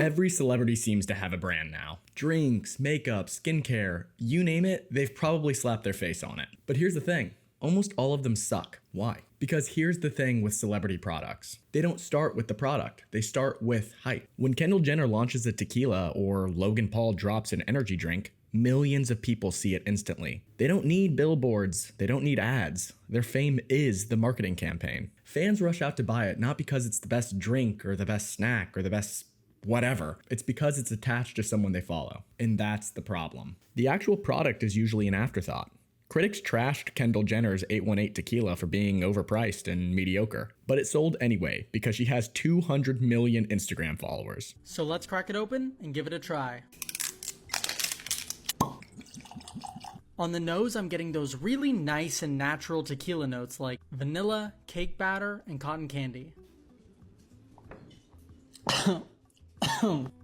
Every celebrity seems to have a brand now. Drinks, makeup, skincare, you name it, they've probably slapped their face on it. But here's the thing, almost all of them suck. Why? Because here's the thing with celebrity products. They don't start with the product, they start with hype. When Kendall Jenner launches a tequila or Logan Paul drops an energy drink, millions of people see it instantly. They don't need billboards, they don't need ads. Their fame is the marketing campaign. Fans rush out to buy it not because it's the best drink or the best snack or the best whatever. It's because it's attached to someone they follow. And that's the problem. The actual product is usually an afterthought. Critics trashed Kendall Jenner's 818 tequila for being overpriced and mediocre, but it sold anyway because she has 200 million Instagram followers. So let's crack it open and give it a try. On the nose, I'm getting those really nice and natural tequila notes like vanilla, cake batter, and cotton candy.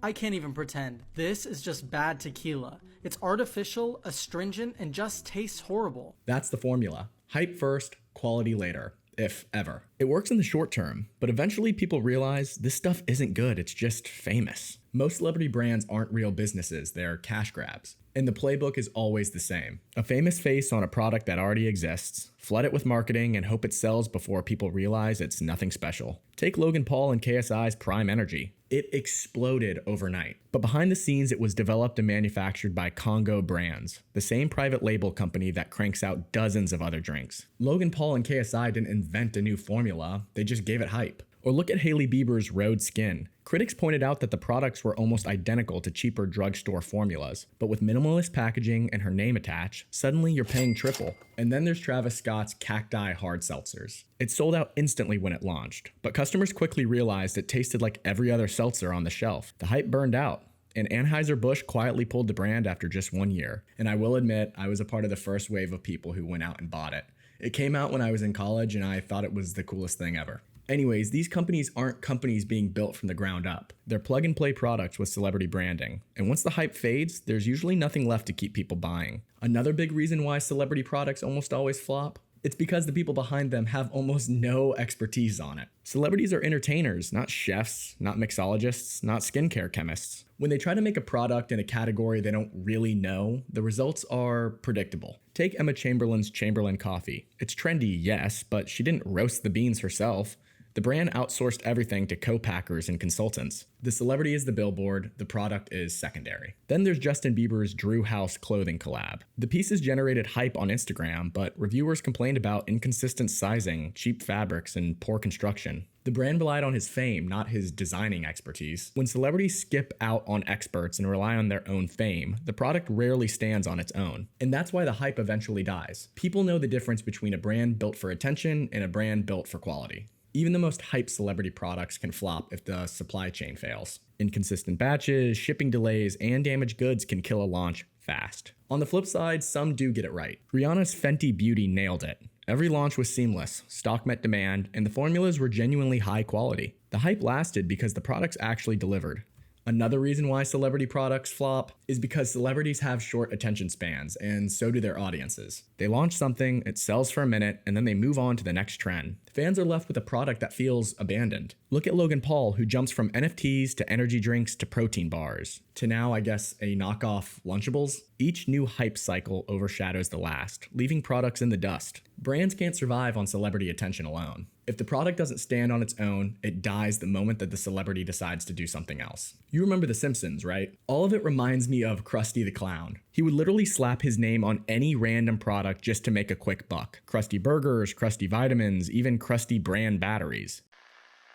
I can't even pretend. This is just bad tequila. It's artificial, astringent, and just tastes horrible. That's the formula. Hype first, quality later, if ever. It works in the short term, but eventually people realize this stuff isn't good, it's just famous. Most celebrity brands aren't real businesses, they're cash grabs. And the playbook is always the same. A famous face on a product that already exists, flood it with marketing and hope it sells before people realize it's nothing special. Take Logan Paul and KSI's Prime Energy. It exploded overnight. But behind the scenes, it was developed and manufactured by Congo Brands, the same private label company that cranks out dozens of other drinks. Logan Paul and KSI didn't invent a new formula, they just gave it hype. Or look at Hailey Bieber's Rhode Skin. Critics pointed out that the products were almost identical to cheaper drugstore formulas, but with minimalist packaging and her name attached, suddenly you're paying triple. And then there's Travis Scott's Cacti hard seltzers. It sold out instantly when it launched, but customers quickly realized it tasted like every other seltzer on the shelf. The hype burned out, and Anheuser-Busch quietly pulled the brand after just 1 year. And I will admit, I was a part of the first wave of people who went out and bought it. It came out when I was in college, and I thought it was the coolest thing ever. Anyways, these companies aren't companies being built from the ground up. They're plug-and-play products with celebrity branding. And once the hype fades, there's usually nothing left to keep people buying. Another big reason why celebrity products almost always flop? It's because the people behind them have almost no expertise on it. Celebrities are entertainers, not chefs, not mixologists, not skincare chemists. When they try to make a product in a category they don't really know, the results are predictable. Take Emma Chamberlain's Chamberlain coffee. It's trendy, yes, but she didn't roast the beans herself. The brand outsourced everything to co-packers and consultants. The celebrity is the billboard, the product is secondary. Then there's Justin Bieber's Drew House clothing collab. The pieces generated hype on Instagram, but reviewers complained about inconsistent sizing, cheap fabrics, and poor construction. The brand relied on his fame, not his designing expertise. When celebrities skip out on experts and rely on their own fame, the product rarely stands on its own. And that's why the hype eventually dies. People know the difference between a brand built for attention and a brand built for quality. Even the most hyped celebrity products can flop if the supply chain fails. Inconsistent batches, shipping delays, and damaged goods can kill a launch fast. On the flip side, some do get it right. Rihanna's Fenty Beauty nailed it. Every launch was seamless, stock met demand, and the formulas were genuinely high quality. The hype lasted because the products actually delivered. Another reason why celebrity products flop is because celebrities have short attention spans, and so do their audiences. They launch something, it sells for a minute, and then they move on to the next trend. Fans are left with a product that feels abandoned. Look at Logan Paul, who jumps from NFTs to energy drinks to protein bars, to now, I guess, a knockoff Lunchables. Each new hype cycle overshadows the last, leaving products in the dust. Brands can't survive on celebrity attention alone. If the product doesn't stand on its own, it dies the moment that the celebrity decides to do something else. You remember The Simpsons, right? All of it reminds me of Krusty the Clown. He would literally slap his name on any random product just to make a quick buck. Krusty Burgers, Krusty Vitamins, even Krusty brand batteries.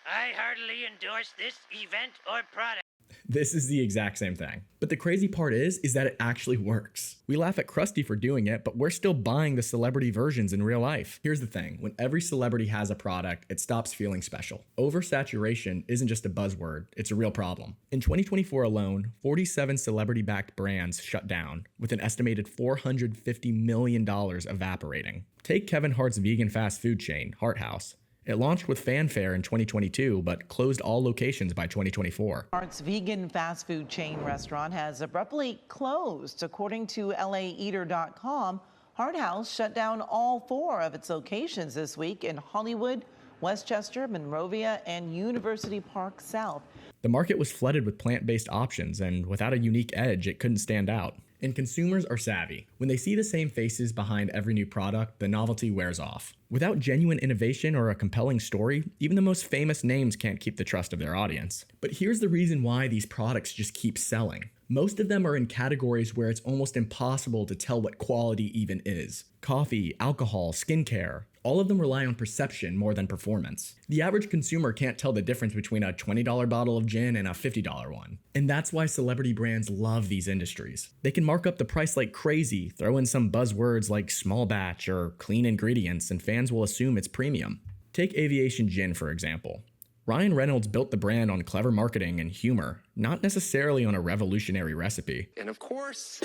I heartily endorse this event or product. This is the exact same thing. But the crazy part is that it actually works. We laugh at Krusty for doing it, but we're still buying the celebrity versions in real life. Here's the thing, when every celebrity has a product, it stops feeling special. Oversaturation isn't just a buzzword, it's a real problem. In 2024 alone, 47 celebrity-backed brands shut down, with an estimated $450 million evaporating. Take Kevin Hart's vegan fast food chain, Hart House. It launched with fanfare in 2022, but closed all locations by 2024. Hart's vegan fast food chain restaurant has abruptly closed. According to LAeater.com, Hart House shut down all 4 of its locations this week in Hollywood, Westchester, Monrovia, and University Park South. The market was flooded with plant-based options, and without a unique edge, it couldn't stand out. And consumers are savvy. When they see the same faces behind every new product, the novelty wears off. Without genuine innovation or a compelling story, even the most famous names can't keep the trust of their audience. But here's the reason why these products just keep selling. Most of them are in categories where it's almost impossible to tell what quality even is. Coffee, alcohol, skincare. All of them rely on perception more than performance. The average consumer can't tell the difference between a $20 bottle of gin and a $50 one. And that's why celebrity brands love these industries. They can mark up the price like crazy, throw in some buzzwords like small batch or clean ingredients, and fans will assume it's premium. Take Aviation Gin, for example. Ryan Reynolds built the brand on clever marketing and humor, not necessarily on a revolutionary recipe. And of course,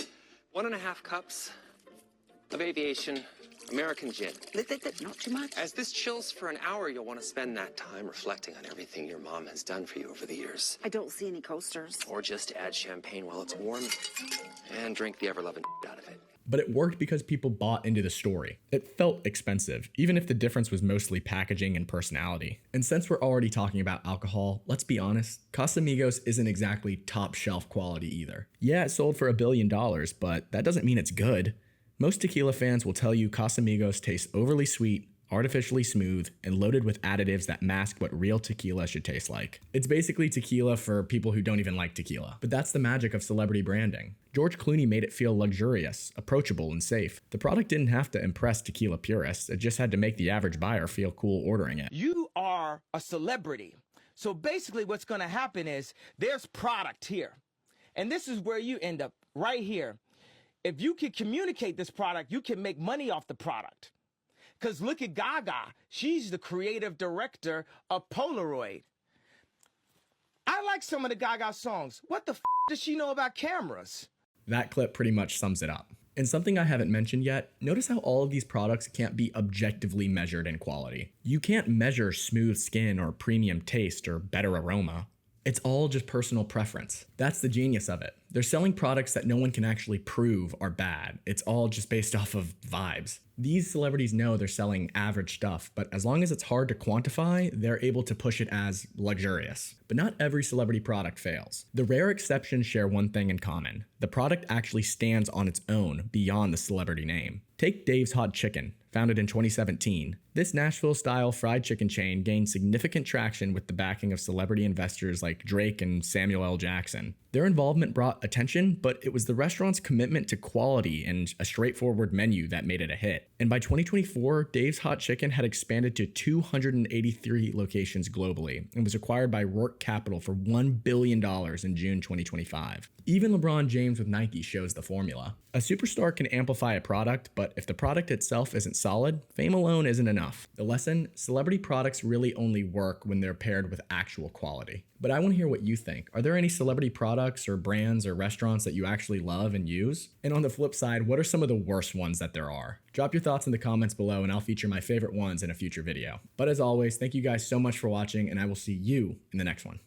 1.5 cups of Aviation American gin. Not too much. As this chills for an hour, you'll want to spend that time reflecting on everything your mom has done for you over the years. I don't see any coasters. Or just add champagne while it's warm and drink the ever-loving out of it. But it worked because people bought into the story. It felt expensive, even if the difference was mostly packaging and personality. And since we're already talking about alcohol, let's be honest, Casamigos isn't exactly top shelf quality either. Yeah, it sold for $1 billion, but that doesn't mean it's good. Most tequila fans will tell you Casamigos tastes overly sweet, artificially smooth, and loaded with additives that mask what real tequila should taste like. It's basically tequila for people who don't even like tequila. But that's the magic of celebrity branding. George Clooney made it feel luxurious, approachable, and safe. The product didn't have to impress tequila purists, it just had to make the average buyer feel cool ordering it. You are a celebrity. So basically what's gonna happen is there's product here. And this is where you end up, right here. If you can communicate this product, you can make money off the product. Because look at Gaga. She's the creative director of Polaroid. I like some of the Gaga songs. What the f does she know about cameras? That clip pretty much sums it up. And something I haven't mentioned yet, notice how all of these products can't be objectively measured in quality. You can't measure smooth skin or premium taste or better aroma. It's all just personal preference. That's the genius of it. They're selling products that no one can actually prove are bad. It's all just based off of vibes. These celebrities know they're selling average stuff, but as long as it's hard to quantify, they're able to push it as luxurious. But not every celebrity product fails. The rare exceptions share one thing in common. The product actually stands on its own beyond the celebrity name. Take Dave's Hot Chicken, founded in 2017. This Nashville-style fried chicken chain gained significant traction with the backing of celebrity investors like Drake and Samuel L. Jackson. Their involvement brought attention, but it was the restaurant's commitment to quality and a straightforward menu that made it a hit. And by 2024, Dave's Hot Chicken had expanded to 283 locations globally and was acquired by Rourke Capital for $1 billion in June 2025. Even LeBron James with Nike shows the formula. A superstar can amplify a product, but if the product itself isn't solid, fame alone isn't enough. The lesson: celebrity products really only work when they're paired with actual quality. But I want to hear what you think. Are there any celebrity products or brands or restaurants that you actually love and use? And on the flip side, what are some of the worst ones that there are? Drop your thoughts in the comments below and I'll feature my favorite ones in a future video. But as always, thank you guys so much for watching and I will see you in the next one.